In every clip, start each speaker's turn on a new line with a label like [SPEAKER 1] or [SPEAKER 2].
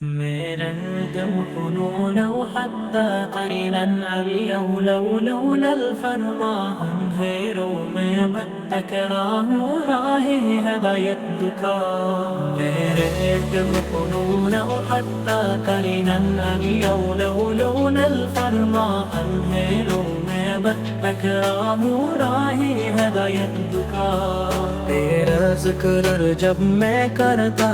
[SPEAKER 1] میرا الدم فنون وحتى قرينا علي لولا الفرما غيروا میں بتکرام راہی ہدایت دکھا میرے دم فنون وحتى قرينا علي لولا الفرما غيروا میں بتکرام راہی ہدایت دکھا تیرا ذکر جب میں کرتا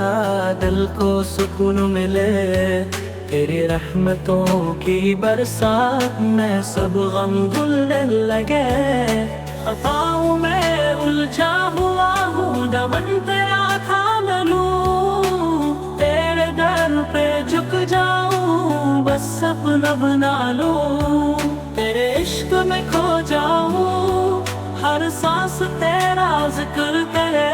[SPEAKER 1] دل کو سکون ملے تیری رحمتوں کی برسات میں سب غم دھلنے لگے خطاؤں میں الجھا ہوا ہوں دامن تیرا تھام لوں تیرے در پہ جھک جاؤں بس اپنا بنا لوں تیرے عشق میں کھو جاؤں ہر سانس تیرا ذکر کرے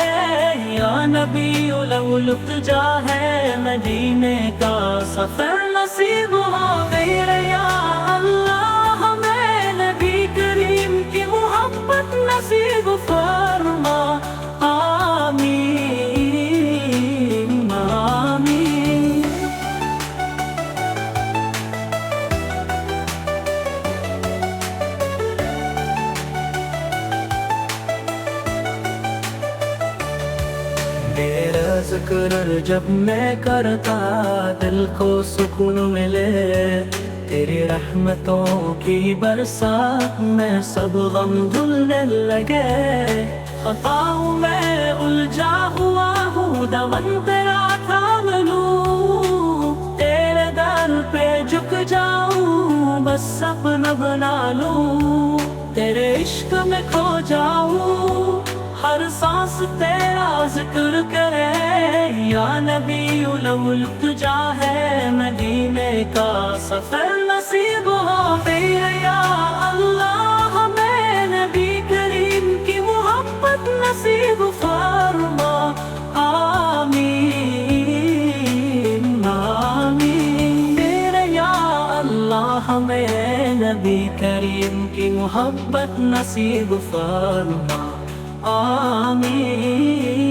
[SPEAKER 1] یا نبی لو التجا ہے مدینے کا سفر نصیب ہو میرے یا اللہ ہمیں نبی کریم کی محبت نصیب فرما آمین آمین تیرا ذکر جب میں کرتا دل کو سکون ملے تیری رحمتوں کی برسات میں سب غم دھلنے لگے خطاؤں میں الجھا ہوا ہوں دامن تیرا تھام لوں تیرے در پہ جھک جاؤں بس اپنا بنا لوں تیرے عشق میں کھو جاؤں ہر سانس تیرا ذکر کرے یا نبی لو التجا ہے مدینے کا سفر نصیب ہو میرے یا اللہ ہمیں نبی کریم کی محبت نصیب فرما آمین آمین میرے یا اللہ ہمیں نبی کریم کی محبت نصیب فرما آمین